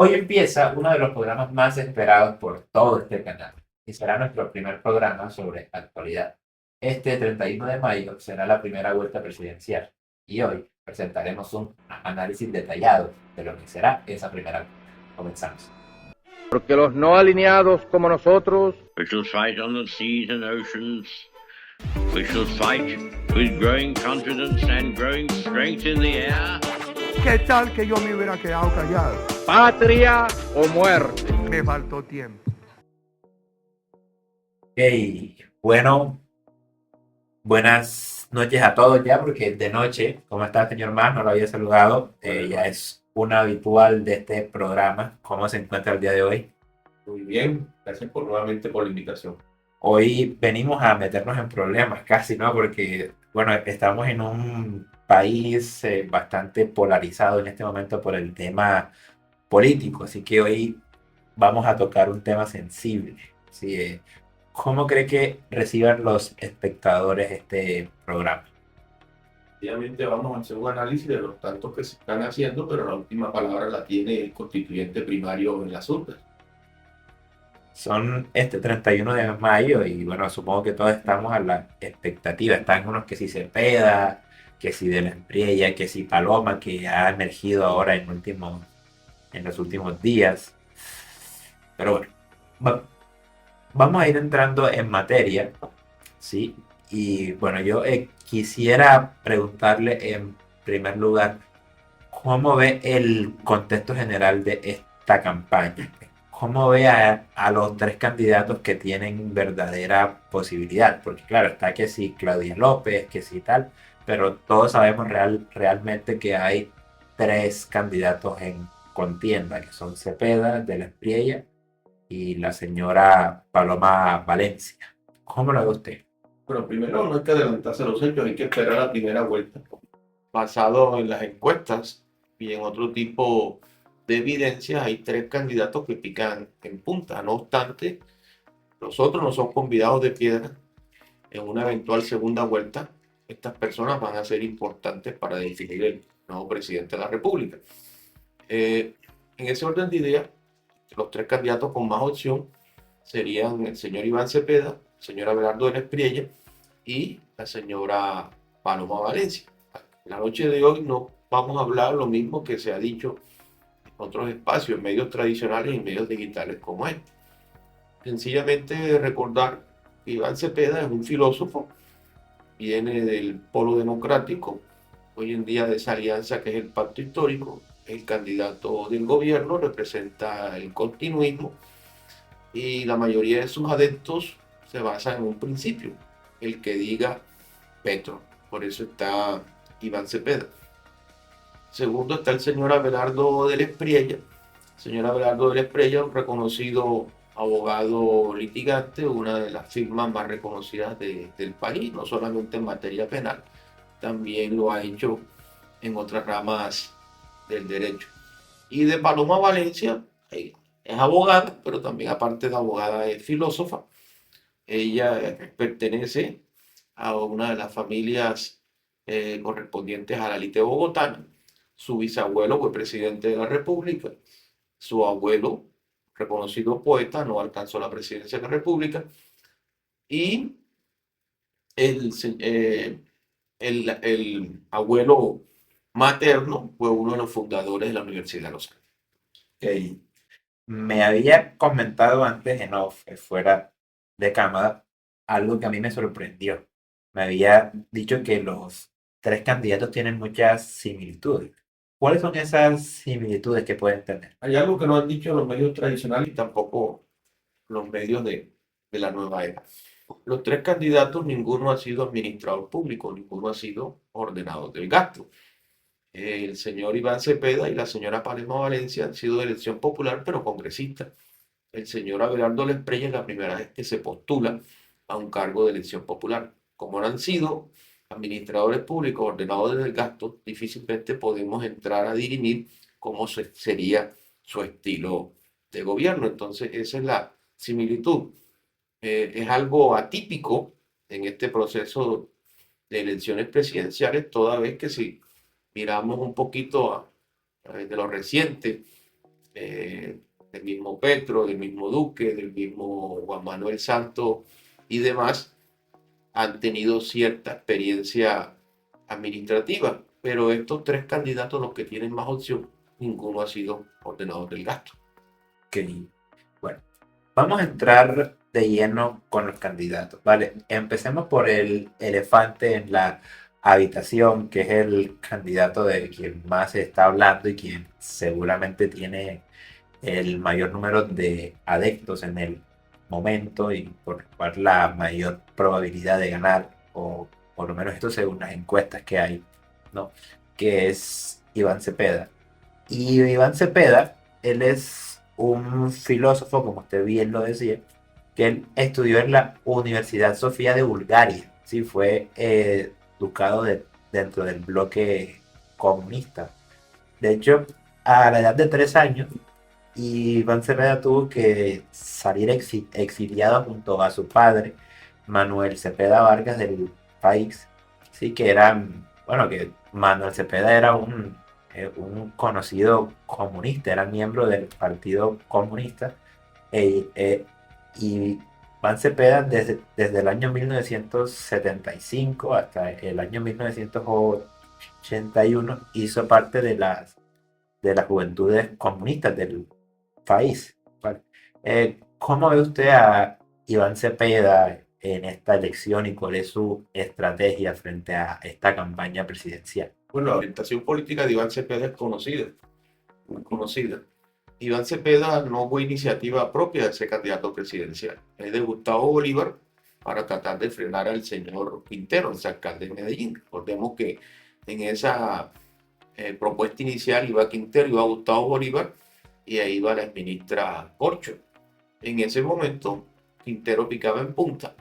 Hoy empieza uno de los programas más esperados por todo este canal y será nuestro primer programa sobre actualidad. Este 31 de mayo será la primera vuelta presidencial y hoy presentaremos un análisis detallado de lo que será esa primera vuelta. Comenzamos. Porque los no alineados como nosotros We shall fight on the seas and oceans. We shall fight with growing confidence and growing strength in the air. ¿Qué tal que yo me hubiera quedado callado? patria o muerte. Me faltó tiempo. Hey, bueno, buenas noches a todos ya porque es de noche. ¿Cómo está, señor Más? No lo había saludado. Ya es una habitual de este programa. ¿Cómo se encuentra el día de hoy? Muy bien, gracias nuevamente por la invitación. Hoy venimos a meternos en problemas casi, ¿no? Porque, bueno, estamos en un país bastante polarizado en este momento por el tema político, así que hoy vamos a tocar un tema sensible. ¿Sí? ¿Cómo cree que reciban los espectadores este programa? Obviamente vamos a hacer un análisis de los tantos que se están haciendo, pero la última palabra la tiene el constituyente primario en las urnas. Son este 31 de mayo y bueno, supongo que todos estamos a la expectativa. Están unos que si Cepeda, que si de la Espriella, que si Paloma, que ha emergido ahora en los últimos días. Pero bueno, va- vamos a ir entrando en materia, ¿sí? Y bueno, yo quisiera preguntarle en primer lugar, ¿cómo ve el contexto general de esta campaña? ¿Cómo ve a los tres candidatos que tienen verdadera posibilidad? Porque claro, está que sí Claudia López, que sí tal, pero todos sabemos realmente que hay tres candidatos en contienda, que son Cepeda, de la Espriella y la señora Paloma Valencia. ¿Cómo lo ve usted? Pero primero no hay que adelantarse a los hechos, hay que esperar la primera vuelta. Basado en las encuestas y en otro tipo de evidencias, hay tres candidatos que pican en punta. No obstante, los otros no son convidados de piedra. En una eventual segunda vuelta, estas personas van a ser importantes para definir el nuevo presidente de la República. En ese orden de ideas, los tres candidatos con más opción serían el señor Iván Cepeda, el señor Abelardo de la Espriella y la señora Paloma Valencia. La noche de hoy no vamos a hablar lo mismo que se ha dicho en otros espacios, en medios tradicionales y en medios digitales como este. Sencillamente recordar que Iván Cepeda es un filósofo, viene del polo democrático, hoy en día de esa alianza que es el pacto histórico, el candidato del gobierno, representa el continuismo y la mayoría de sus adeptos se basan en un principio, el que diga Petro. Por eso está Iván Cepeda. Segundo está el señor Abelardo de la Espriella. El señor Abelardo de la Espriella, un reconocido abogado litigante, una de las firmas más reconocidas del país, no solamente en materia penal, también lo ha hecho en otras ramas del derecho. Y de Paloma Valencia, es abogada, pero también aparte de abogada es filósofa. Ella pertenece a una de las familias correspondientes a la élite bogotana. Su bisabuelo fue presidente de la República. Su abuelo, reconocido poeta, no alcanzó la presidencia de la República. Y el, el abuelo materno fue uno de los fundadores de la Universidad de Los Andes. Ok. Me había comentado antes en off, fuera de cámara, algo que a mí me sorprendió. Me había dicho que los tres candidatos tienen muchas similitudes. ¿Cuáles son esas similitudes que pueden tener? Hay algo que no han dicho los medios tradicionales y tampoco los medios de la nueva era. Los tres candidatos, ninguno ha sido administrador público, ninguno ha sido ordenador del gasto. El señor Iván Cepeda y la señora Paloma Valencia han sido de elección popular, pero congresistas. El señor Abelardo Lesprella es la primera vez que se postula a un cargo de elección popular. Como no han sido administradores públicos, ordenadores del gasto, difícilmente podemos entrar a dirimir cómo sería su estilo de gobierno. Entonces, esa es la similitud. Es algo atípico en este proceso de elecciones presidenciales, toda vez que si miramos un poquito de lo reciente, del mismo Petro, del mismo Duque, del mismo Juan Manuel Santos y demás, han tenido cierta experiencia administrativa, pero estos tres candidatos, los que tienen más opción, ninguno ha sido ordenador del gasto. Ok, bueno, vamos a entrar de lleno con los candidatos, ¿vale? Empecemos por el elefante en la habitación, que es el candidato de quien más se está hablando y quien seguramente tiene el mayor número de adeptos en el momento y por lo cual la mayor probabilidad de ganar, o por lo menos esto según las encuestas que hay, ¿no? Que es Iván Cepeda. Y Iván Cepeda, él es un filósofo, como usted bien lo decía, que él estudió en la Universidad Sofía de Bulgaria, ¿sí? Fue educado dentro del bloque comunista. De hecho, a la edad de 3 años, Iván Cepeda tuvo que salir exiliado junto a su padre, Manuel Cepeda Vargas, del país. Sí, que era, bueno, que Manuel Cepeda era un conocido comunista, era miembro del Partido Comunista. Y Iván Cepeda, desde el año 1975 hasta el año 1981, hizo parte de las juventudes comunistas del país. ¿Vale? ¿Cómo ve usted a Iván Cepeda en esta elección y cuál es su estrategia frente a esta campaña presidencial? Bueno, la orientación política de Iván Cepeda es conocida, muy conocida. Iván Cepeda no fue iniciativa propia de ser candidato presidencial, es de Gustavo Bolívar para tratar de frenar al señor Quintero, el alcalde de Medellín. Recordemos que en esa propuesta inicial iba Quintero, iba Gustavo Bolívar y ahí iba la exministra Corcho. En ese momento Quintero picaba en punta,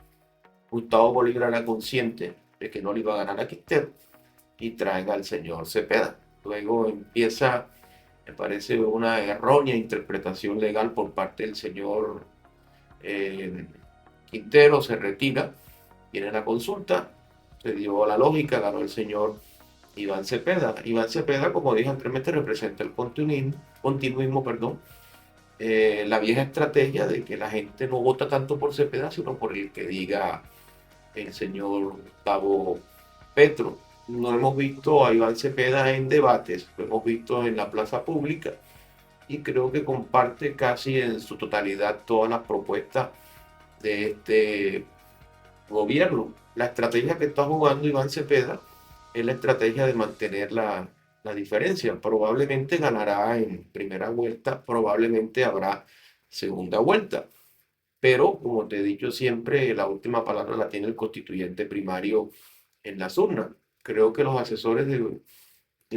Gustavo Bolívar era consciente de que no le iba a ganar a Quintero y traen al señor Cepeda. Luego empieza, me parece, una errónea interpretación legal por parte del señor Quintero, se retira, viene la consulta, se dio la lógica, ganó el señor Iván Cepeda. Iván Cepeda, como dije anteriormente, representa el continuismo, la vieja estrategia de que la gente no vota tanto por Cepeda, sino por el que diga el señor Gustavo Petro. No hemos visto a Iván Cepeda en debates, lo hemos visto en la plaza pública y creo que comparte casi en su totalidad todas las propuestas de este gobierno. La estrategia que está jugando Iván Cepeda es la estrategia de mantener la diferencia. Probablemente ganará en primera vuelta, probablemente habrá segunda vuelta. Pero, como te he dicho siempre, la última palabra la tiene el constituyente primario en las urnas. Creo que los asesores del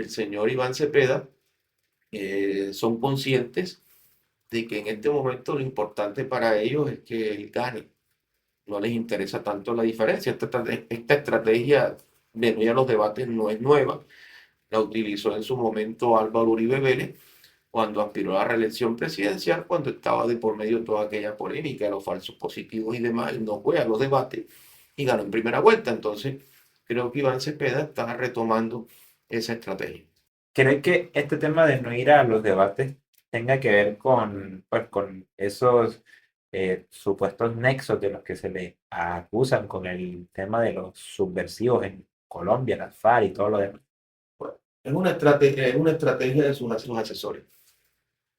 señor Iván Cepeda son conscientes de que en este momento lo importante para ellos es que él gane. No les interesa tanto la diferencia. Esta estrategia de no ir a los debates no es nueva. La utilizó en su momento Álvaro Uribe Vélez cuando aspiró a la reelección presidencial, cuando estaba de por medio toda aquella polémica de los falsos positivos y demás. Él no fue a los debates y ganó en primera vuelta. Entonces, creo que Iván Cepeda está retomando esa estrategia. ¿Cree que este tema de no ir a los debates tenga que ver con, pues, con esos supuestos nexos de los que se le acusan con el tema de los subversivos en Colombia, las FARC y todo lo demás? Es una estrategia de sus asesores.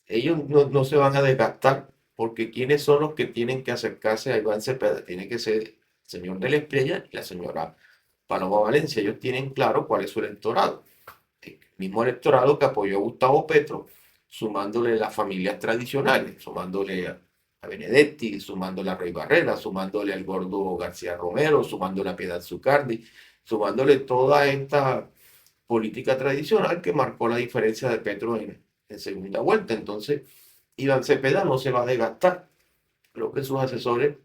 Ellos no se van a desgastar porque ¿quiénes son los que tienen que acercarse a Iván Cepeda? Tiene que ser el señor de la Estrella y la señora Paloma Valencia. Ellos tienen claro cuál es su electorado. El mismo electorado que apoyó a Gustavo Petro, sumándole las familias tradicionales, sumándole a Benedetti, sumándole a Rey Barrera, sumándole al Gordo García Romero, sumándole a Piedad Zucardi, sumándole toda esta política tradicional que marcó la diferencia de Petro en segunda vuelta. Entonces, Iván Cepeda no se va a desgastar. Creo que sus asesores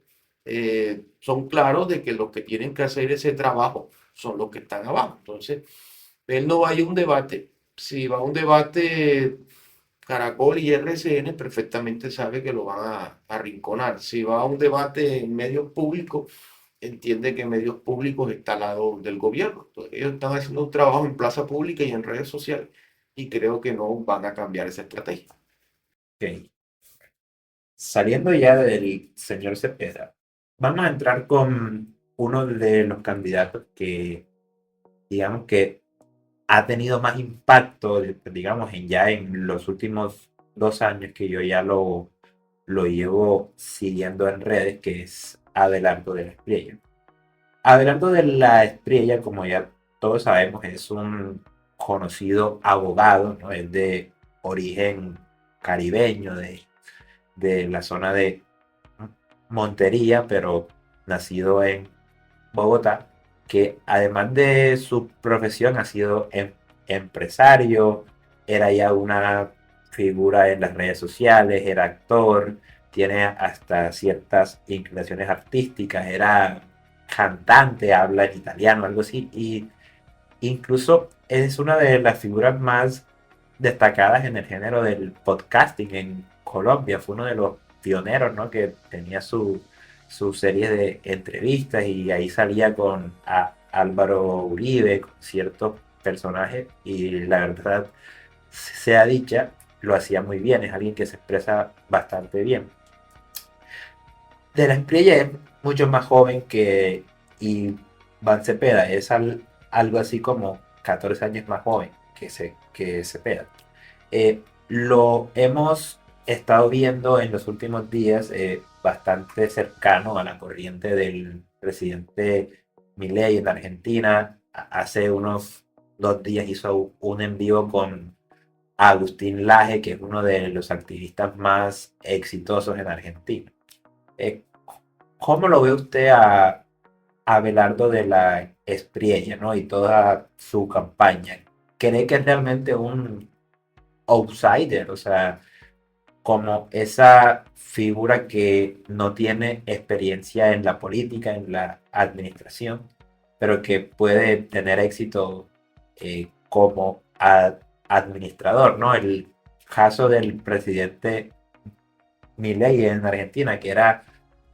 son claros de que los que tienen que hacer ese trabajo son los que están abajo. Entonces, él no va a ir a un debate. Si va a un debate, Caracol y RCN perfectamente sabe que lo van a arrinconar. Si va a un debate en medios públicos, entiende que medios públicos está al lado del gobierno. Entonces, ellos están haciendo un trabajo en plaza pública y en redes sociales y creo que no van a cambiar esa estrategia. Ok. Saliendo ya del señor Cepeda, vamos a entrar con uno de los candidatos que, digamos que ha tenido más impacto, digamos, ya en los últimos 2 años que yo ya lo llevo siguiendo en redes, que es Abelardo de la Espriella. Abelardo de la Espriella, como ya todos sabemos, es un conocido abogado, ¿no? Es de origen caribeño, de la zona de Montería, pero nacido en Bogotá, que además de su profesión ha sido empresario, era ya una figura en las redes sociales, era actor, tiene hasta ciertas inclinaciones artísticas, era cantante, habla en italiano, algo así, y incluso es una de las figuras más destacadas en el género del podcasting en Colombia. Fue uno de los pioneros, ¿no? Que tenía su serie de entrevistas y ahí salía con Álvaro Uribe, con ciertos personajes y la verdad, sea dicha, lo hacía muy bien. Es alguien que se expresa bastante bien. De la Espriella es mucho más joven que Iván Cepeda, es algo así como 14 años más joven que Cepeda. Lo hemos estado viendo en los últimos días bastante cercano a la corriente del presidente Milei en Argentina. Hace unos 2 días hizo un en vivo con Agustín Laje, que es uno de los activistas más exitosos en Argentina. Eh, ¿Cómo lo ve usted a Abelardo de la Espriella, ¿no? Y toda su campaña? ¿Cree que es realmente un outsider? O sea, como esa figura que no tiene experiencia en la política, en la administración, pero que puede tener éxito como administrador, ¿no? El caso del presidente Milei en Argentina, que era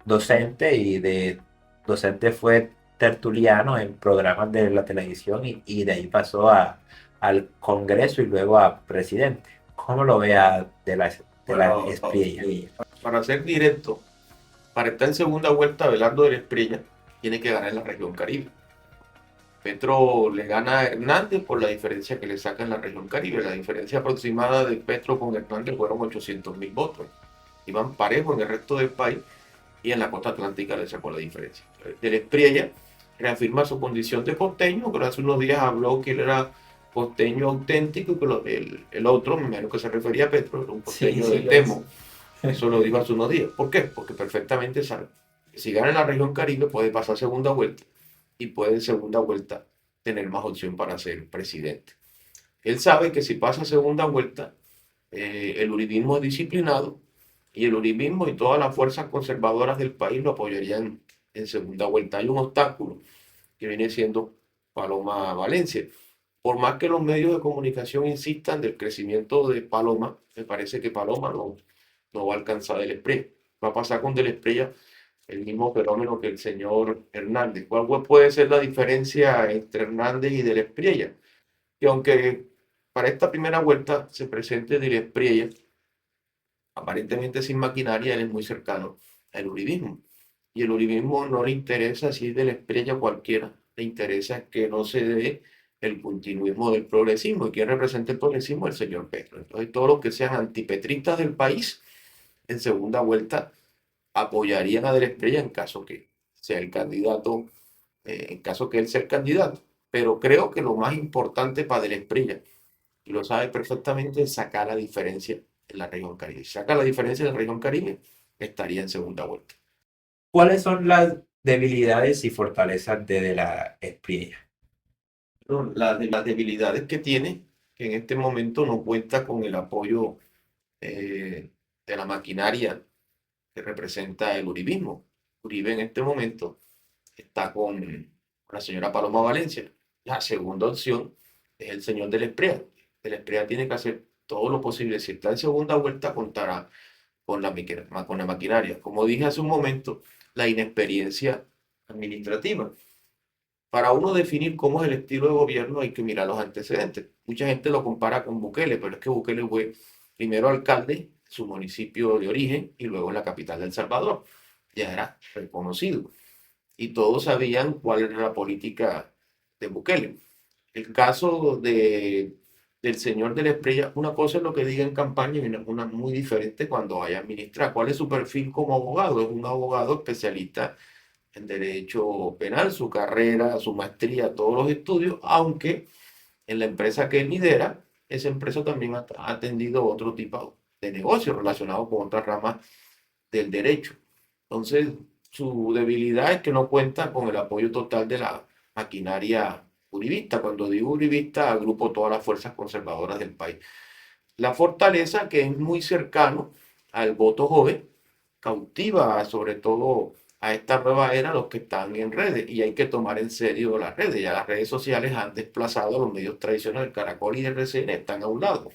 docente y de docente fue tertuliano en programas de la televisión y de ahí pasó al Congreso y luego a presidente. ¿Cómo lo vea de la Bueno, Espriella? para ser directo, para estar en segunda vuelta, Abelardo de la Espriella tiene que ganar en la región Caribe. Petro le gana a Hernández por la diferencia que le saca en la región Caribe. La diferencia aproximada de Petro con Hernández fueron 800.000 votos. Iban parejos en el resto del país y en la costa atlántica le sacó la diferencia. De la Espriella reafirma su condición de costeño, pero hace unos días habló que él era costeño auténtico y que el otro, menos que se refería a Petro, era un costeño de Temo. Eso lo dijo hace unos días. ¿Por qué? Porque perfectamente sabe que si gana en la región Caribe puede pasar segunda vuelta y puede en segunda vuelta tener más opción para ser presidente. Él sabe que si pasa segunda vuelta, el uribismo es disciplinado y el uribismo y todas las fuerzas conservadoras del país lo apoyarían en segunda vuelta. Hay un obstáculo que viene siendo Paloma Valencia. Por más que los medios de comunicación insistan del crecimiento de Paloma, me parece que Paloma no va a alcanzar Del Espriella. Va a pasar con Del Espriella el mismo fenómeno que el señor Hernández. ¿Cuál puede ser la diferencia entre Hernández y Del Espriella? Que aunque para esta primera vuelta se presente Del Espriella, aparentemente sin maquinaria, él es muy cercano al uribismo. Y el uribismo no le interesa si es Del Espriella cualquiera, le interesa que no se dé el continuismo del progresismo. ¿Y quién representa el progresismo? El señor Petro. Entonces, todos los que sean antipetristas del país, en segunda vuelta, apoyarían a Del Espriella en caso que sea el candidato, en caso que él sea el candidato. Pero creo que lo más importante para Del Espriella, y lo sabe perfectamente, es sacar la diferencia en la región Caribe. Si saca la diferencia en la región Caribe, estaría en segunda vuelta. ¿Cuáles son las debilidades y fortalezas de la Espriella? Las debilidades que tiene, que en este momento no cuenta con el apoyo de la maquinaria que representa el uribismo. Uribe en este momento está con la señora Paloma Valencia. La segunda opción es el señor Del Espriella. Del Espriella tiene que hacer todo lo posible. Si está en segunda vuelta, contará con la maquinaria. Como dije hace un momento, la inexperiencia administrativa. Para uno definir cómo es el estilo de gobierno hay que mirar los antecedentes. Mucha gente lo compara con Bukele, pero es que Bukele fue primero alcalde, su municipio de origen y luego en la capital de El Salvador. Ya era reconocido. Y todos sabían cuál era la política de Bukele. El caso del señor de la Espriella, una cosa es lo que diga en campaña y una muy diferente cuando vaya a administrar. ¿Cuál es su perfil como abogado? Es un abogado especialista en derecho penal, su carrera, su maestría, todos los estudios, aunque en la empresa que él lidera, esa empresa también ha atendido otro tipo de negocios relacionados con otras ramas del derecho. Entonces, su debilidad es que no cuenta con el apoyo total de la maquinaria uribista. Cuando digo uribista, agrupo todas las fuerzas conservadoras del país. La fortaleza, que es muy cercano al voto joven, cautiva sobre todo a esta nueva era los que están en redes, y hay que tomar en serio las redes. Ya las redes sociales han desplazado a los medios tradicionales. El Caracol y el RCN están a un lado.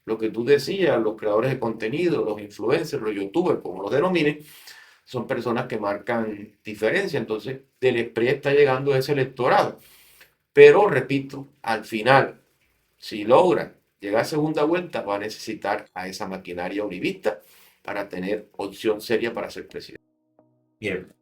Lo que tú decías, los creadores de contenido, los influencers, los youtubers, como los denominen, son personas que marcan diferencia. Entonces, del Espriella está llegando ese electorado. Pero, repito, al final, si logra llegar a segunda vuelta, va a necesitar a esa maquinaria uribista para tener opción seria para ser presidente. Bien,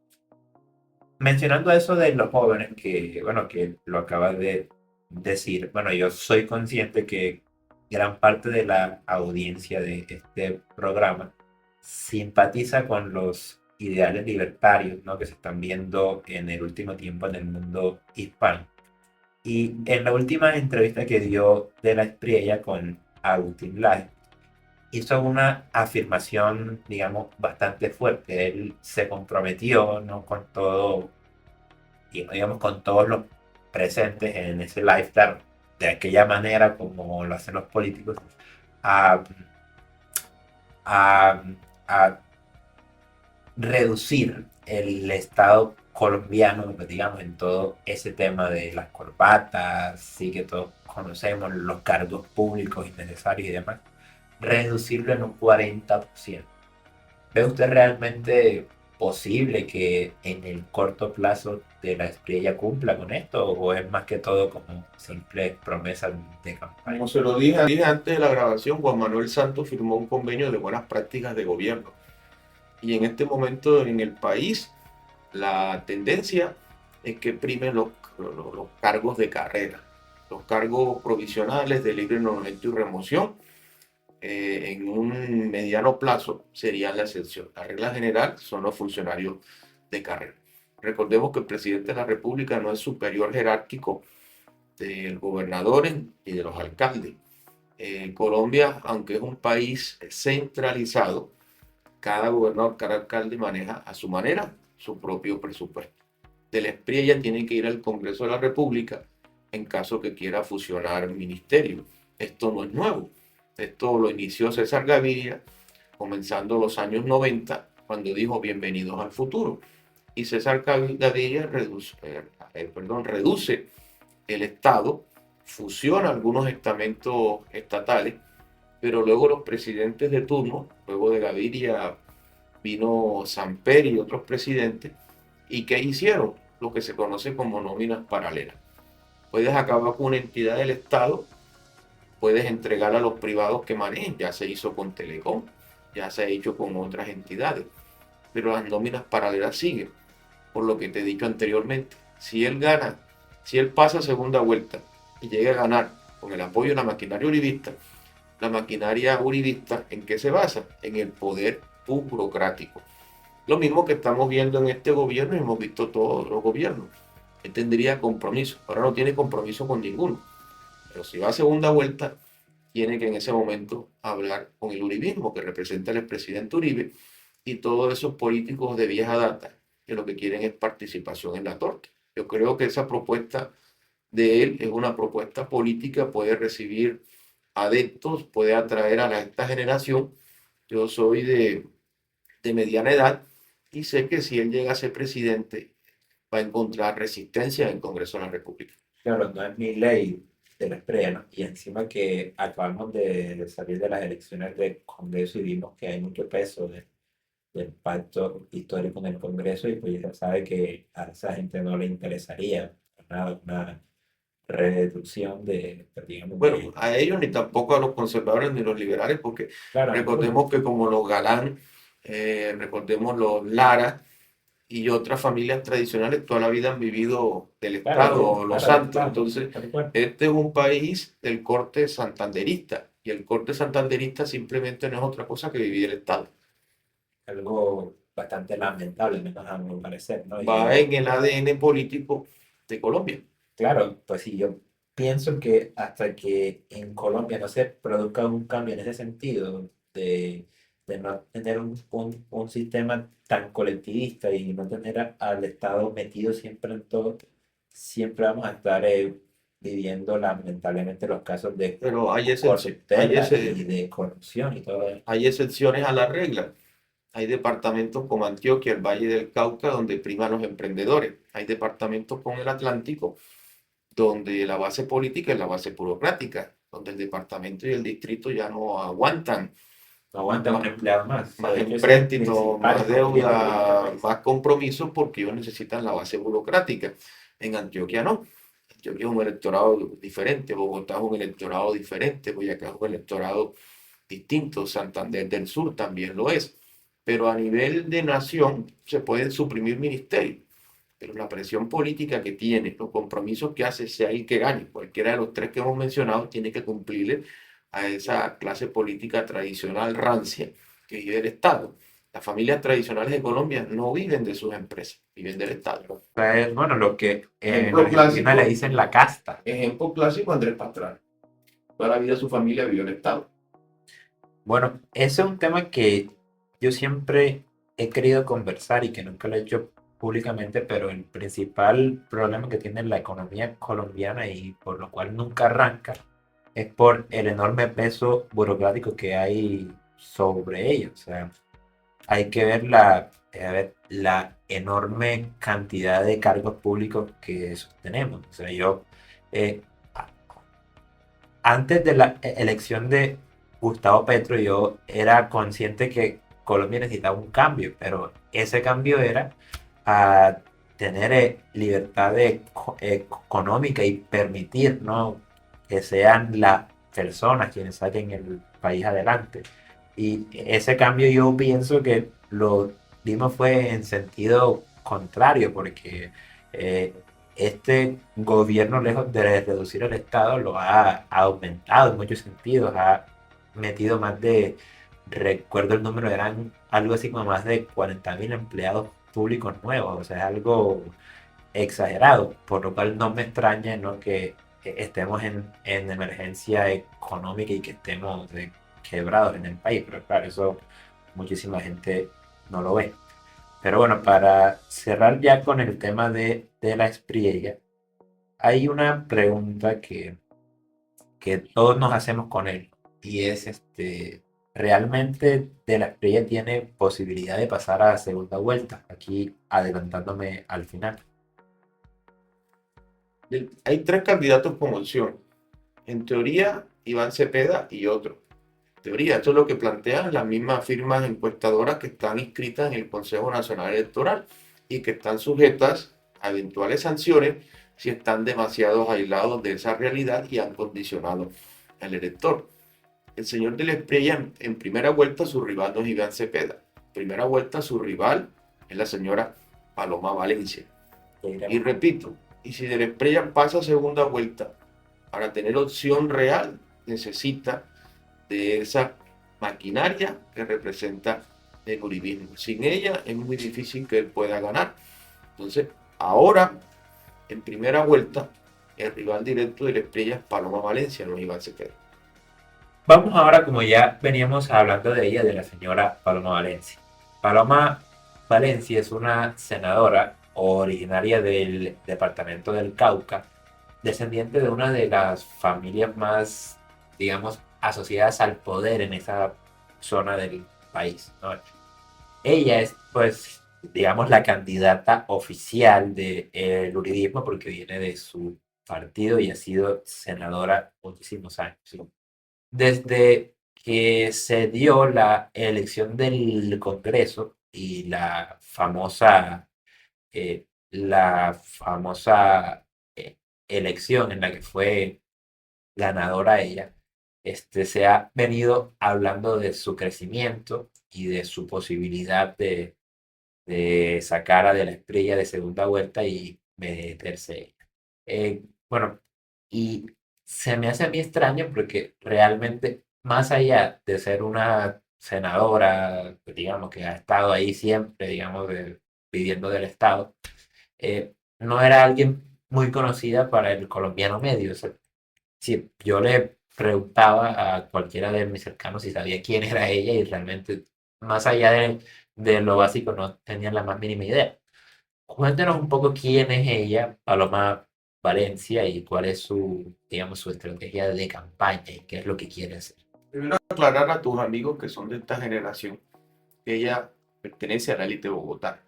mencionando eso de los jóvenes, que bueno, que lo acabas de decir, bueno, yo soy consciente que gran parte de la audiencia de este programa simpatiza con los ideales libertarios, ¿no? Que se están viendo en el último tiempo en el mundo hispano. Y en la última entrevista que dio de la Espriella con Agustín Laje, hizo una afirmación, digamos, bastante fuerte. Él se comprometió, ¿no? Con todo, y digamos, con todos los presentes en ese lifestyle, de aquella manera como lo hacen los políticos, a, a, a reducir el Estado colombiano, pues, digamos, en todo ese tema de las corbatas, sí que todos conocemos, los cargos públicos innecesarios y demás, reducirlo en un 40%. ¿Ve usted realmente posible que en el corto plazo de la Espriella cumpla con esto, o es más que todo como simples promesas de campaña? Como se lo dije antes de la grabación, Juan Manuel Santos firmó un convenio de buenas prácticas de gobierno. Y en este momento en el país, la tendencia es que primen los cargos de carrera. Los cargos provisionales de libre nombramiento y remoción, en un mediano plazo serían la excepción. La regla general son los funcionarios de carrera. Recordemos que el presidente de la República no es superior jerárquico del gobernador y de los alcaldes. Colombia, aunque es un país centralizado, cada gobernador, cada alcalde maneja a su manera su propio presupuesto. De la Espriella tiene que ir al Congreso de la República en caso que quiera fusionar ministerios. Esto no es nuevo. Esto lo inició César Gaviria comenzando los años 90, cuando dijo bienvenidos al futuro. Y César Gaviria reduce el Estado, fusiona algunos estamentos estatales, pero luego los presidentes de turno, luego de Gaviria vino Samper y otros presidentes, ¿y qué hicieron? Lo que se conoce como nóminas paralelas. Puedes acabar con una entidad del Estado, puedes entregar a los privados que manejen, ya se hizo con Telecom, ya se ha hecho con otras entidades, pero las nóminas paralelas siguen. Por lo que te he dicho anteriormente, si él gana, si él pasa segunda vuelta y llega a ganar con el apoyo de la maquinaria uribista, la maquinaria uribista, ¿en qué se basa? En el poder burocrático. Lo mismo que estamos viendo en este gobierno y hemos visto todos los gobiernos. Él tendría compromiso, ahora no tiene compromiso con ninguno. Pero si va a segunda vuelta, tiene que en ese momento hablar con el uribismo que representa al expresidente Uribe y todos esos políticos de vieja data que lo que quieren es participación en la torta. Yo creo que esa propuesta de él es una propuesta política, puede recibir adeptos, puede atraer a esta generación. Yo soy de mediana edad y sé que si él llega a ser presidente va a encontrar resistencia en el Congreso de la República. Claro, no es mi ley de la Espriella, ¿no? Y encima que acabamos de salir de las elecciones del Congreso y vimos que hay mucho peso del pacto histórico en el Congreso, y pues ya sabe que a esa gente no le interesaría nada reducción de, digamos, Bueno, a ellos ni tampoco a los conservadores ni los liberales, porque claro, recordemos que como los Galán, recordemos los Lara y otras familias tradicionales toda la vida han vivido del Estado, o los claro, Santos. Entonces, tal cual. este es un país del corte santanderista y el corte santanderista simplemente no es otra cosa que vivir el Estado. Algo bastante lamentable, menos a mi parecer, ¿no? Va en el ADN político de Colombia. Claro, pues sí, yo pienso que hasta que en Colombia no se produzca un cambio en ese sentido, de no tener un sistema tan colectivista y no tener al Estado metido siempre en todo, siempre vamos a estar viviendo lamentablemente los casos de Pero hay corruptela y de corrupción y todo eso. hay excepciones a la regla. Hay departamentos como Antioquia, el Valle del Cauca, donde priman los emprendedores. Hay departamentos como el Atlántico, donde la base política es la base burocrática, donde el departamento y el distrito ya no aguantan No aguanta un empleado más. más De hecho, ese es el empréstitos, principal más motivo deuda, del más compromisos, porque ellos necesitan la base burocrática. En Antioquia no. Antioquia es un electorado diferente, Bogotá es un electorado diferente, Boyacá es un electorado distinto, Santander del Sur también lo es. Pero a nivel de nación se pueden suprimir ministerios. Pero la presión política que tiene, los compromisos que hace, sea el que gane, cualquiera de los tres que hemos mencionado, tiene que cumplirle a esa clase política tradicional rancia que vive el Estado. Las familias tradicionales de Colombia no viven de sus empresas, viven del Estado. Es, bueno, lo que en Ejemplo Argentina clásico. le dicen la casta. Ejemplo clásico, Andrés Pastrana. Toda la vida su familia vivió en el Estado. Bueno, ese es un tema que yo siempre he querido conversar y que nunca lo he hecho públicamente, pero el principal problema que tiene la economía colombiana y por lo cual nunca arranca es por el enorme peso burocrático que hay sobre ella. O sea, hay que ver la enorme cantidad de cargos públicos que sostenemos. O sea, yo, eh, a- antes de la elección de Gustavo Petro, yo era consciente que Colombia necesitaba un cambio, pero ese cambio era a tener libertad económica y permitir, ¿no?, que sean las personas quienes saquen el país adelante. Y ese cambio yo pienso que lo dimos fue en sentido contrario, porque eh, este gobierno, lejos de reducir el Estado, lo ha aumentado en muchos sentidos, ha metido más de, recuerdo el número, eran algo así como más de 40.000 empleados públicos nuevos, o sea, es algo exagerado, por lo cual no me extraña, ¿no?, que estemos en emergencia económica y que estemos quebrados en el país, pero claro, eso muchísima gente no lo ve. Pero bueno, para cerrar ya con el tema de la espriella, hay una pregunta que todos nos hacemos con él, y es ¿realmente De la Espriella tiene posibilidad de pasar a segunda vuelta? Aquí adelantándome al final. Hay tres candidatos con opción. En teoría, Iván Cepeda y otro. En teoría, esto es lo que plantean las mismas firmas encuestadoras que están inscritas en el Consejo Nacional Electoral y que están sujetas a eventuales sanciones si están demasiado aislados de esa realidad y han condicionado al elector. El señor de la Espriella, en primera vuelta, su rival no es Iván Cepeda. En primera vuelta, su rival es la señora Paloma Valencia. Y repito, y si de la Espriella pasa a segunda vuelta, para tener opción real, necesita de esa maquinaria que representa el uribismo. Sin ella es muy difícil que él pueda ganar. Entonces, ahora, en primera vuelta, el rival directo de la Espriella es Paloma Valencia, no Iván Cepeda. Vamos ahora, como ya veníamos hablando de ella, de la señora Paloma Valencia. Paloma Valencia es una senadora originaria del departamento del Cauca, descendiente de una de las familias más, digamos, asociadas al poder en esa zona del país, ¿no? Ella es, pues, digamos, la candidata oficial del uribismo porque viene de su partido y ha sido senadora muchísimos años, ¿sí? Desde que se dio la elección del Congreso y la famosa elección en la que fue ganadora ella, se ha venido hablando de su crecimiento y de su posibilidad de sacar a De la Espriella de segunda vuelta y meterse. Bueno, y se me hace a mí extraño porque realmente, más allá de ser una senadora, digamos, que ha estado ahí siempre, digamos, pidiendo del Estado, no era alguien muy conocida para el colombiano medio. O sea, si yo le preguntaba a cualquiera de mis cercanos si sabía quién era ella y realmente, más allá de lo básico, no tenían la más mínima idea. Cuéntanos un poco quién es ella, Paloma Valencia, y cuál es su, digamos, su estrategia de campaña y qué es lo que quiere hacer. Primero, aclarar a tus amigos que son de esta generación que ella pertenece a la élite de Bogotá.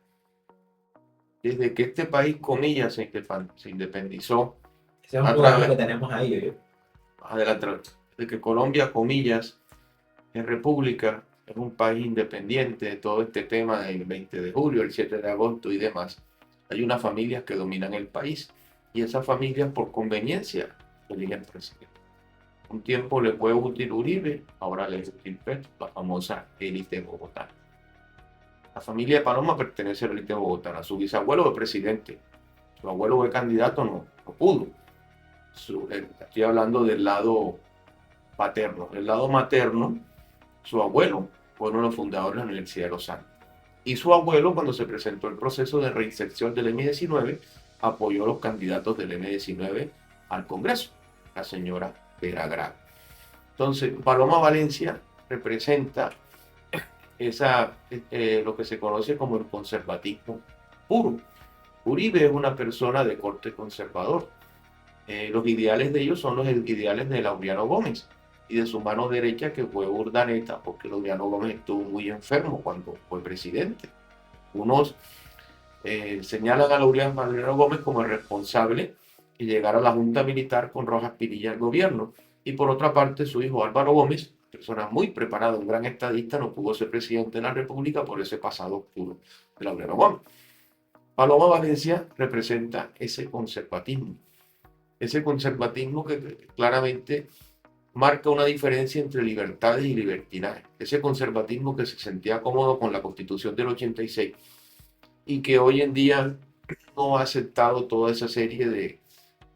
Desde que este país, comillas, se independizó, Ese es un programa que tenemos ahí, ¿yo? adelante, desde que Colombia, comillas, es república, es un país independiente de todo este tema del 20 de julio, el 7 de agosto y demás, hay unas familias que dominan el país y esas familias por conveniencia eligen presidente. Un tiempo le fue útil Uribe, ahora le es útil Petro, la famosa élite bogotana. La familia de Paloma pertenece a la élite bogotana. Su bisabuelo fue presidente, su abuelo fue candidato, no pudo. Estoy hablando del lado paterno. Del lado materno, su abuelo fue uno de los fundadores de la Universidad de los Andes. Y su abuelo, cuando se presentó el proceso de reinserción del M-19, apoyó a los candidatos del M-19 al Congreso, la señora Vera Grago. Entonces, Paloma Valencia representa lo que se conoce como el conservatismo puro. Uribe es una persona de corte conservador. Los ideales de ellos son los ideales de Laureano Gómez y de su mano derecha, que fue Urdaneta, porque Laureano Gómez estuvo muy enfermo cuando fue presidente. Unos señalan a Laureano Gómez como el responsable de llegar a la Junta Militar con Rojas Pinilla al gobierno, y por otra parte su hijo Álvaro Gómez, persona muy preparada, un gran estadista, no pudo ser presidente de la República por ese pasado oscuro de Laureano Gómez. Paloma Valencia representa ese conservatismo que claramente marca una diferencia entre libertades y libertinaje, ese conservatismo que se sentía cómodo con la Constitución del 86 y que hoy en día no ha aceptado toda esa serie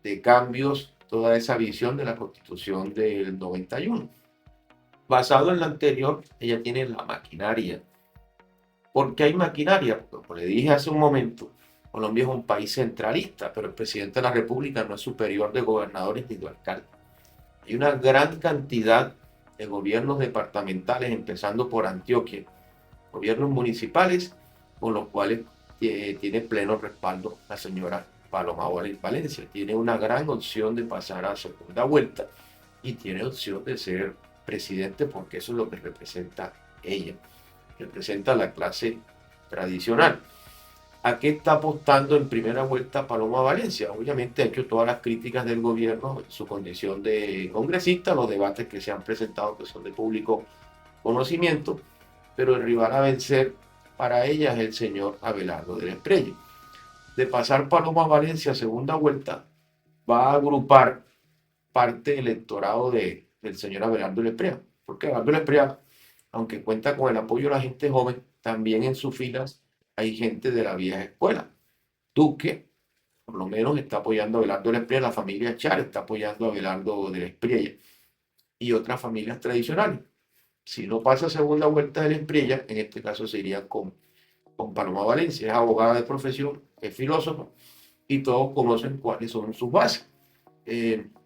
de cambios, toda esa visión de la Constitución del 91. Basado en la anterior, ella tiene la maquinaria. ¿Por qué hay maquinaria? Como le dije hace un momento, Colombia es un país centralista, pero el presidente de la República no es superior de gobernadores ni de alcaldes. Hay una gran cantidad de gobiernos departamentales, empezando por Antioquia, gobiernos municipales, con los cuales tiene pleno respaldo la señora Paloma Valencia. Tiene una gran opción de pasar a segunda vuelta y tiene opción de ser presidente, porque eso es lo que representa ella. Representa la clase tradicional. ¿A qué está apostando en primera vuelta Paloma Valencia? Obviamente ha hecho todas las críticas del gobierno en su condición de congresista, los debates que se han presentado que son de público conocimiento, pero el rival a vencer para ella es el señor Abelardo de la Espriella. De pasar Paloma Valencia a segunda vuelta, va a agrupar parte del electorado del señor Abelardo de la Espriella, porque Abelardo de la Espriella, aunque cuenta con el apoyo de la gente joven, también en sus filas hay gente de la vieja escuela. Duque, por lo menos, está apoyando a Abelardo de la Espriella, la familia Char está apoyando a Abelardo de la Espriella y otras familias tradicionales. Si no pasa segunda vuelta de la Espriella, en este caso sería con Paloma Valencia. Es abogada de profesión, es filósofa y todos conocen cuáles son sus bases.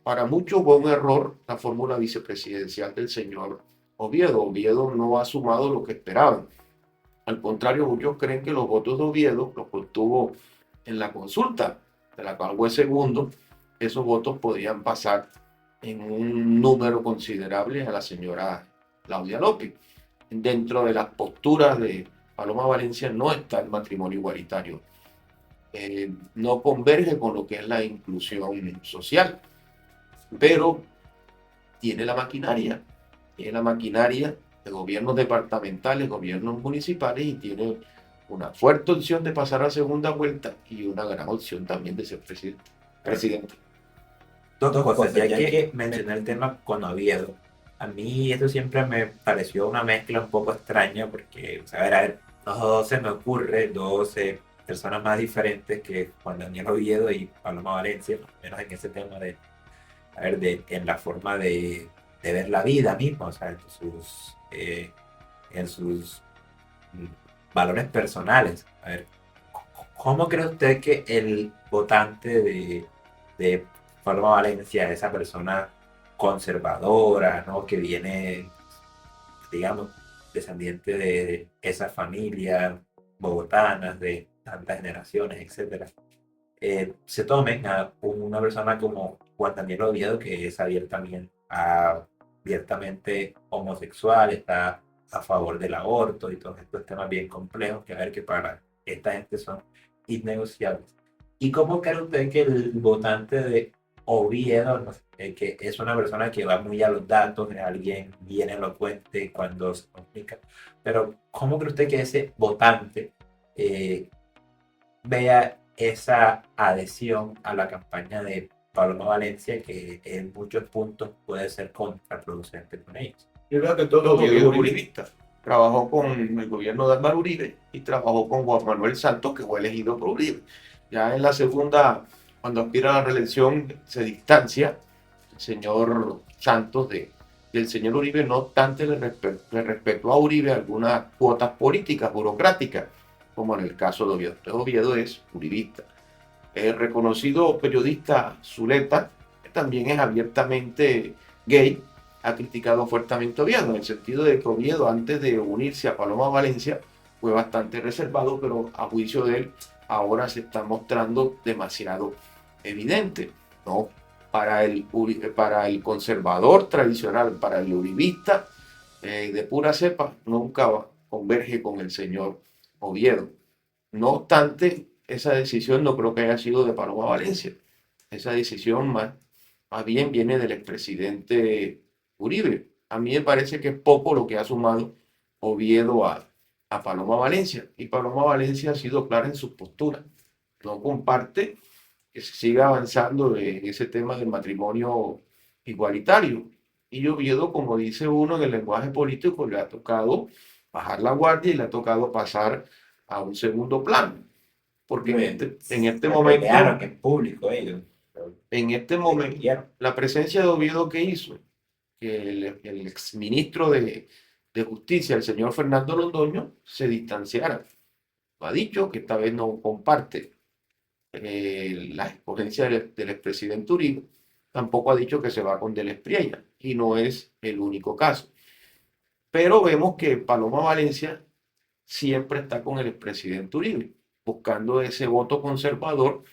Para muchos fue un error la fórmula vicepresidencial del señor Oviedo. Oviedo no ha sumado lo que esperaban. Al contrario, muchos creen que los votos de Oviedo los obtuvo en la consulta, de la cual fue segundo. Esos votos podían pasar en un número considerable a la señora Claudia López. Dentro de las posturas de Paloma Valencia no está el matrimonio igualitario. No converge con lo que es la inclusión social, pero tiene la maquinaria de gobiernos departamentales, gobiernos municipales, y tiene una fuerte opción de pasar a segunda vuelta y una gran opción también de ser presidente. Dos cosas, ya que mencioné el tema con Oviedo. A mí esto siempre me pareció una mezcla un poco extraña porque, o sea, a ver, no se me ocurre dos personas más diferentes que Juan Daniel Oviedo y Paloma Valencia, al menos en ese tema de, a ver, en la forma de ver la vida misma, o sea, en sus mm, valores personales. A ver, ¿cómo cree usted que el votante de Paloma Valencia, esa persona conservadora, ¿no? Que viene, digamos, descendiente de esa familia bogotanas de tantas generaciones, etcétera, se tomen a una persona como Juan Daniel Oviedo, que es abiertamente homosexual, está a favor del aborto y todos estos temas bien complejos que a ver que para esta gente son innegociables? ¿Y cómo cree usted que el votante de Oviedo, no sé, que es una persona que va muy a los datos, es alguien bien elocuente cuando se comunica, pero cómo cree usted que ese votante eh, vea esa adhesión a la campaña de Paloma Valencia, que en muchos puntos puede ser contraproducente con ellos? Yo creo que todo Oviedo es uribista. Trabajó con el gobierno de Álvaro Uribe y trabajó con Juan Manuel Santos, que fue elegido por Uribe. Ya en la segunda, cuando aspira a la reelección, se distancia el señor Santos del señor Uribe. No obstante, le respetó a Uribe algunas cuotas políticas, burocráticas, como en el caso de Oviedo. Entonces, Oviedo es uribista. El reconocido periodista Zuleta, que también es abiertamente gay, ha criticado fuertemente a Oviedo, en el sentido de que Oviedo, antes de unirse a Paloma Valencia, fue bastante reservado, pero a juicio de él, ahora se está mostrando demasiado evidente, ¿no? Para el conservador tradicional, para el uribista de pura cepa, nunca converge con el señor Oviedo. No obstante, esa decisión no creo que haya sido de Paloma Valencia. Esa decisión más bien viene del expresidente Uribe. A mí me parece que es poco lo que ha sumado Oviedo a Paloma Valencia. Y Paloma Valencia ha sido clara en su postura. No comparte que se siga avanzando en ese tema del matrimonio igualitario. Y Oviedo, como dice uno en el lenguaje político, le ha tocado bajar la guardia y le ha tocado pasar a un segundo plano. Porque en este momento, Claro que es público ellos. la presencia de Oviedo, que hizo que el exministro de Justicia, el señor Fernando Londoño, se distanciara. Ha dicho que esta vez no comparte la escogencia del expresidente Uribe. Tampoco ha dicho que se va con Del Espriella, y no es el único caso. Pero vemos que Paloma Valencia siempre está con el expresidente Uribe, buscando ese voto conservador,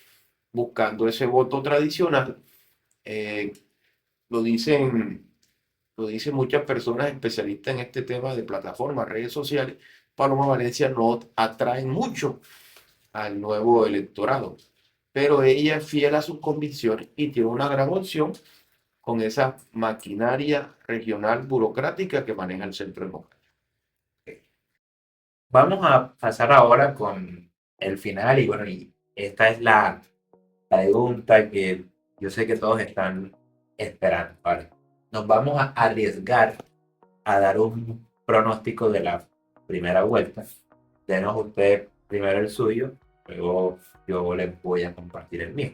buscando ese voto tradicional. Lo dicen muchas personas especialistas en este tema de plataformas, redes sociales. Paloma Valencia no atrae mucho al nuevo electorado, pero ella es fiel a sus convicciones y tiene una gran opción con esa maquinaria regional burocrática que maneja el Centro Democrático. Vamos a pasar ahora con el final y bueno, y esta es la pregunta que yo sé que todos están esperando, ¿vale? Nos vamos a arriesgar a dar un pronóstico de la primera vuelta. Denos usted primero el suyo, luego yo le voy a compartir el mío.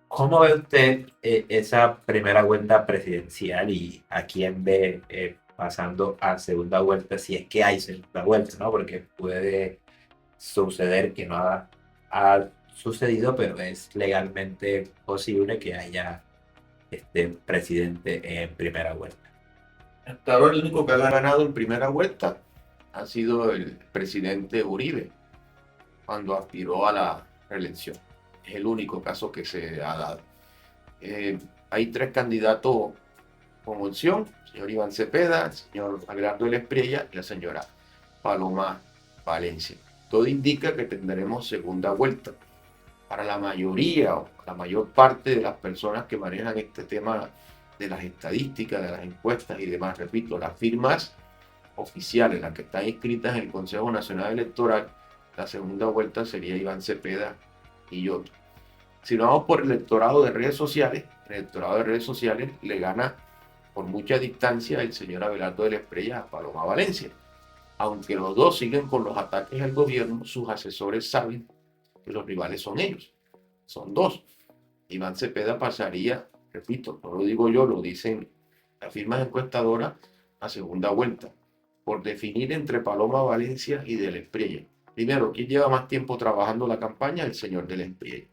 ¿Cómo ve usted esa primera vuelta presidencial y a quién ve pasando a segunda vuelta, si es que hay segunda vuelta, ¿no? Porque puede suceder que no ha sucedido, pero es legalmente posible que haya presidente en primera vuelta. Hasta ahora el único que ha ganado en primera vuelta ha sido el presidente Uribe, cuando aspiró a la reelección. Es el único caso que se ha dado. Hay tres candidatos con opción: el señor Iván Cepeda, el señor Abelardo Del Espriella y la señora Paloma Valencia. Todo indica que tendremos segunda vuelta. Para la mayoría o la mayor parte de las personas que manejan este tema de las estadísticas, de las encuestas y demás, repito, las firmas oficiales, las que están inscritas en el Consejo Nacional Electoral, la segunda vuelta sería Iván Cepeda y otro. Si no vamos por el electorado de redes sociales, el electorado de redes sociales le gana por mucha distancia el señor Abelardo de la Espriella a Paloma Valencia. Aunque los dos siguen con los ataques al gobierno, sus asesores saben que los rivales son ellos. Son dos. Iván Cepeda pasaría, repito, no lo digo yo, lo dicen las firmas encuestadoras, a segunda vuelta, por definir entre Paloma Valencia y de la Espriella. Primero, ¿quién lleva más tiempo trabajando la campaña? El señor de la Espriella.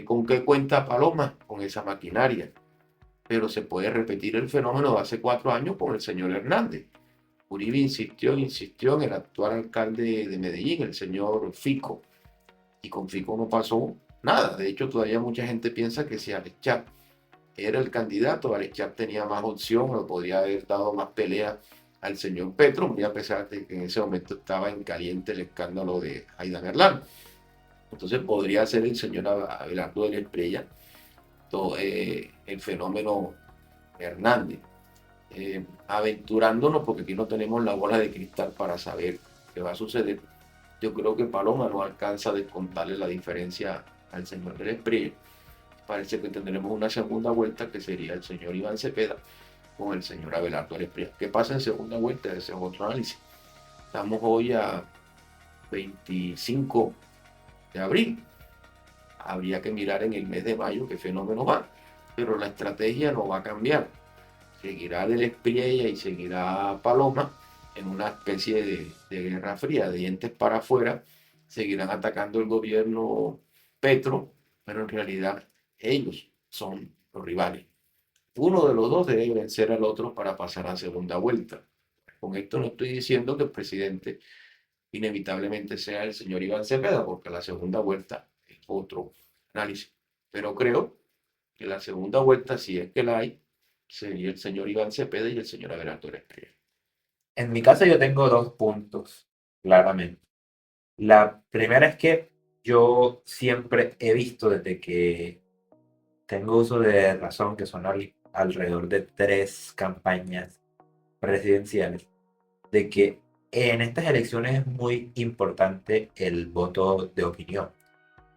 ¿Con qué cuenta Paloma? Con esa maquinaria. Pero se puede repetir el fenómeno de hace 4 años con el señor Hernández. Uribe insistió en el actual alcalde de Medellín, el señor Fico. Y con Fico no pasó nada. De hecho, todavía mucha gente piensa que si Alex Chap era el candidato, Alex Chap tenía más opción o podría haber dado más pelea al señor Petro, muy a pesar de que en ese momento estaba en caliente el escándalo de Aidan Erlán. Entonces podría ser el señor Abelardo de la Espriella el fenómeno Hernández. Aventurándonos, porque aquí no tenemos la bola de cristal para saber qué va a suceder. Yo creo que Paloma no alcanza a descontarle la diferencia al señor de la Espriella. Parece que tendremos una segunda vuelta que sería el señor Iván Cepeda con el señor Abelardo de la Espriella. ¿Qué pasa en segunda vuelta? Ese es otro análisis. Estamos hoy a 25 de abril. Habría que mirar en el mes de mayo qué fenómeno va, pero la estrategia no va a cambiar. Seguirá de la Espriella y seguirá Paloma en una especie de guerra fría, de dientes para afuera. Seguirán atacando el gobierno Petro, pero en realidad ellos son los rivales. Uno de los dos debe vencer al otro para pasar a segunda vuelta. Con esto no estoy diciendo que el presidente inevitablemente sea el señor Iván Cepeda, porque la segunda vuelta es otro análisis. Pero creo que la segunda vuelta, si es que la hay, sería el señor Iván Cepeda y el señor Abelardo de la Espriella. En mi caso yo tengo 2 puntos, claramente. La primera es que yo siempre he visto desde que tengo uso de razón, que son alrededor de 3 campañas presidenciales, de que en estas elecciones es muy importante el voto de opinión.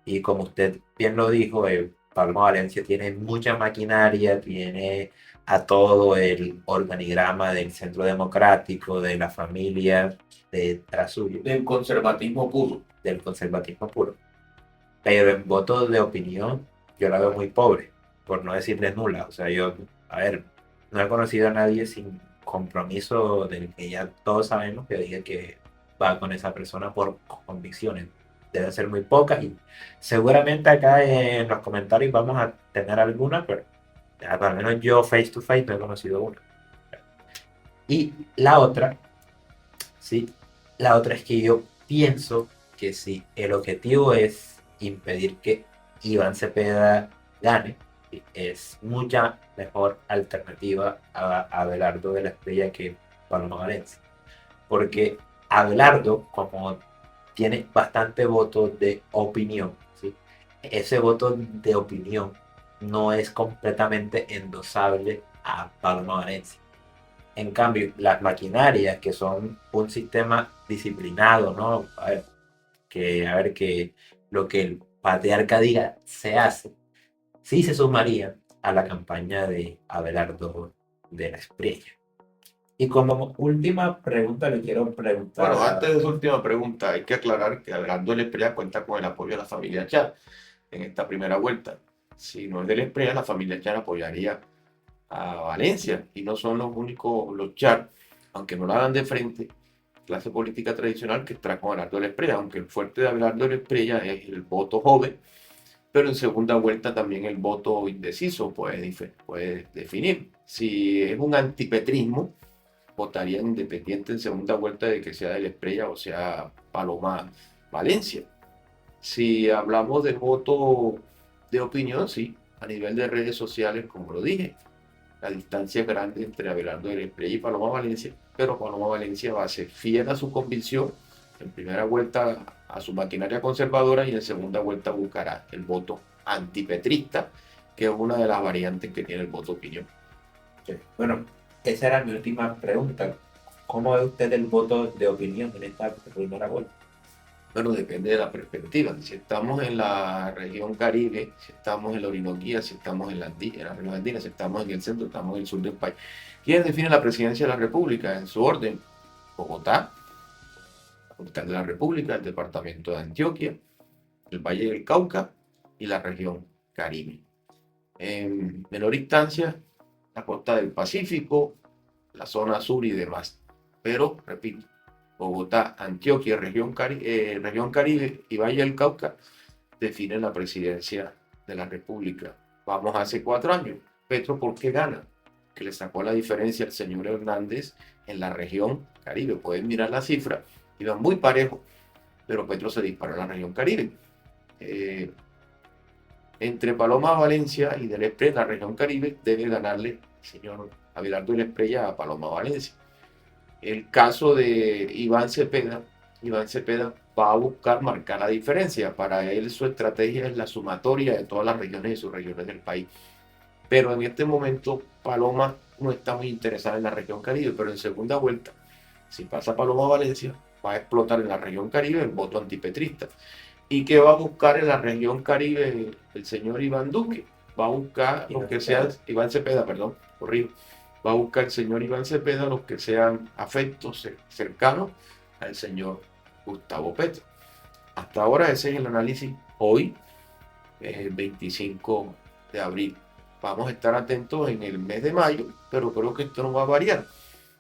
Y como usted bien lo dijo, Palma Valencia tiene mucha maquinaria, tiene a todo el organigrama del Centro Democrático, de la familia detrás suyo, Del conservatismo puro. del conservatismo puro. Pero en votos de opinión yo la veo muy pobre, por no decirle nula. O sea, yo, a ver, no he conocido a nadie sin compromiso del que ya todos sabemos que diga que va con esa persona por convicciones. Deben ser muy pocas y seguramente acá en los comentarios vamos a tener alguna, pero al menos yo face to face no he conocido una. Y la otra, sí, la otra es que yo pienso que si el objetivo es impedir que Iván Cepeda gane, es mucha mejor alternativa a Abelardo de la Espriella que Paloma Valencia. Porque Abelardo, como tiene bastante voto de opinión, ¿sí? Ese voto de opinión no es completamente endosable a Paloma Valencia. En cambio, las maquinarias, que son un sistema disciplinado, ¿no? A ver, que lo que el patriarca diga se hace, sí se sumaría a la campaña de Abelardo de la Espriella. Y como última pregunta le quiero preguntar... Bueno, antes de su última pregunta, hay que aclarar que Abelardo de la Espriella cuenta con el apoyo de la familia Char en esta primera vuelta. Si no es de la Espriella, la familia Char apoyaría a Valencia, y no son los únicos, los Char, aunque no la hagan de frente, clase política tradicional que está con Abelardo de la Espriella, aunque el fuerte de Abelardo de la Espriella es el voto joven, pero en segunda vuelta también el voto indeciso puede definir. Si es un antipetrismo, votaría independiente en segunda vuelta de que sea de la Espriella o sea Paloma Valencia. Si hablamos de voto de opinión, sí, a nivel de redes sociales, como lo dije, la distancia es grande entre Abelardo de la Espriella y Paloma Valencia, pero Paloma Valencia va a ser fiel a su convicción. En primera vuelta a su maquinaria conservadora y en segunda vuelta buscará el voto antipetrista, que es una de las variantes que tiene el voto opinión. Bueno, esa era mi última pregunta. ¿Cómo ve usted el voto de opinión en esta primera vuelta? Bueno, depende de la perspectiva. Si estamos en la región Caribe, si estamos en la Orinoquía, si estamos en la región andina, si estamos en el centro, estamos en el sur del país. ¿Quién define la presidencia de la República? En su orden, Bogotá, la capital de la República, el departamento de Antioquia, el Valle del Cauca y la región Caribe. En menor instancia, la costa del Pacífico, la zona sur y demás. Pero, repito, Bogotá, Antioquia, región Caribe y Valle del Cauca definen la presidencia de la República. Vamos hace 4 años. Petro, ¿por qué gana? Que le sacó la diferencia al señor Hernández en la región Caribe. Pueden mirar la cifra, iban muy parejos, pero Petro se disparó en la región Caribe. Entre Paloma Valencia y Del Esprey, la región Caribe, debe ganarle el señor Abelardo Del Esprey a Paloma Valencia. El caso de Iván Cepeda va a buscar marcar la diferencia. Para él su estrategia es la sumatoria de todas las regiones y subregiones del país. Pero en este momento Paloma no está muy interesada en la región Caribe, pero en segunda vuelta, si pasa Paloma Valencia, va a explotar en la región Caribe el voto antipetrista. ¿Y qué va a buscar en la región Caribe el señor Iván Duque? Va a buscar los que sean, Iván Cepeda, perdón, corrijo. Va a buscar el señor Iván Cepeda los que sean afectos cercanos al señor Gustavo Petro. Hasta ahora ese es el análisis hoy, el 25 de abril. Vamos a estar atentos en el mes de mayo, pero creo que esto no va a variar.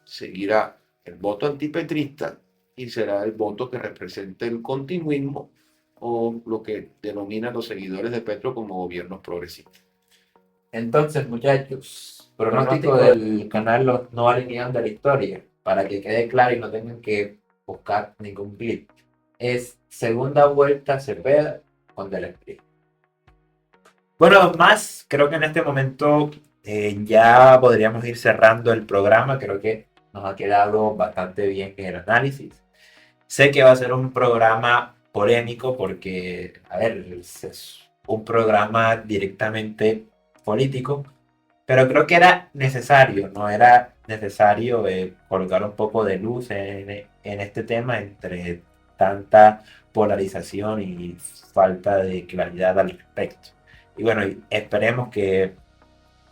Seguirá el voto antipetrista y será el voto que represente el continuismo o lo que denominan los seguidores de Petro como gobiernos progresistas. Entonces, muchachos, pronóstico del canal Los No Alineados de la Historia, para que quede claro y no tengan que buscar ningún clip. Es segunda vuelta Cepeda con Del Esprey. Bueno, más, creo que en este momento ya podríamos ir cerrando el programa. Creo que nos ha quedado bastante bien el análisis. Sé que va a ser un programa polémico porque, a ver, es un programa directamente político, pero creo que era necesario, ¿no? Era necesario colocar un poco de luz en este tema entre tanta polarización y falta de claridad al respecto. Y bueno, esperemos que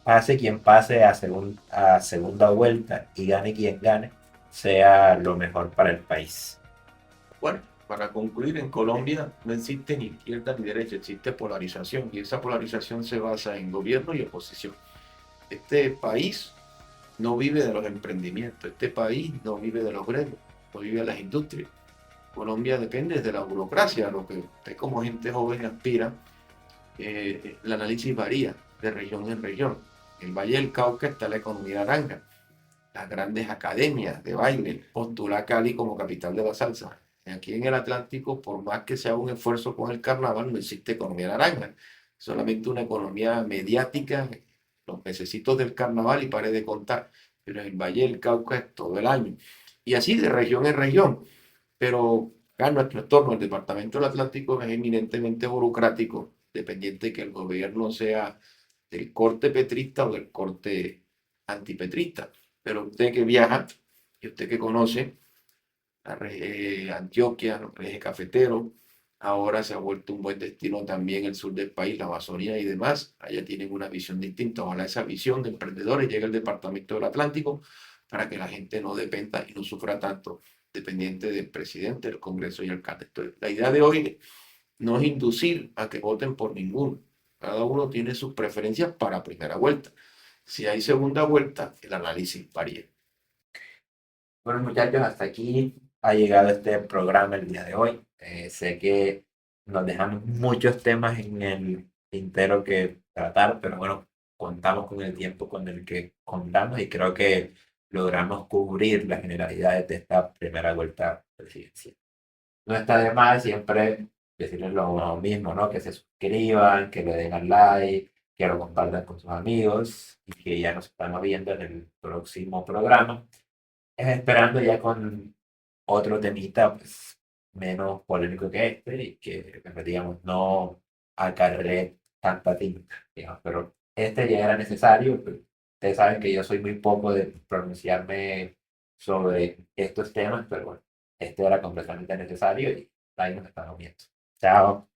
pase quien pase a segunda vuelta y gane quien gane, sea lo mejor para el país. Bueno, para concluir, en Colombia no existe ni izquierda ni derecha, existe polarización y esa polarización se basa en gobierno y oposición. Este país no vive de los emprendimientos, este país no vive de los gremios, no vive de las industrias. Colombia depende de la burocracia, lo que usted como gente joven aspira. El análisis varía de región en región. En el Valle del Cauca está la economía naranja, las grandes academias de baile, postula Cali como capital de la salsa. Aquí en el Atlántico, por más que sea un esfuerzo con el carnaval, no existe economía naranja, solamente una economía mediática, los mesecitos del carnaval y pare de contar, pero en el Valle del Cauca es todo el año. Y así de región en región, pero acá en nuestro entorno, el departamento del Atlántico es eminentemente burocrático, dependiente de que el gobierno sea del corte petrista o del corte antipetrista. Pero usted que viaja y usted que conoce Antioquia, los ejes cafeteros, ahora se ha vuelto un buen destino también el sur del país, la Amazonía y demás. Allá tienen una visión distinta. Ojalá esa visión de emprendedores llegue al departamento del Atlántico para que la gente no dependa y no sufra tanto dependiente del presidente, del Congreso y el alcalde. Entonces, la idea de hoy no es inducir a que voten por ninguno. Cada uno tiene sus preferencias para primera vuelta. Si hay segunda vuelta, el análisis varía. Bueno, muchachos, hasta aquí ha llegado este programa el día de hoy. Sé que nos dejamos muchos temas en el tintero que tratar, pero bueno, contamos con el tiempo con el que contamos y creo que logramos cubrir las generalidades de esta primera vuelta presidencial. No está de más siempre decirles lo mismo, ¿no? Que se suscriban, que le den al like, que lo compartan con sus amigos y que ya nos estamos viendo en el próximo programa. Esperando ya con otro temita pues, menos polémico que este y que, digamos, no acarree tanta tinta, digamos, pero este ya era necesario. Pues, ustedes saben que yo soy muy poco de pronunciarme sobre estos temas, pero bueno, este era completamente necesario y Ahí nos estamos viendo. Chao.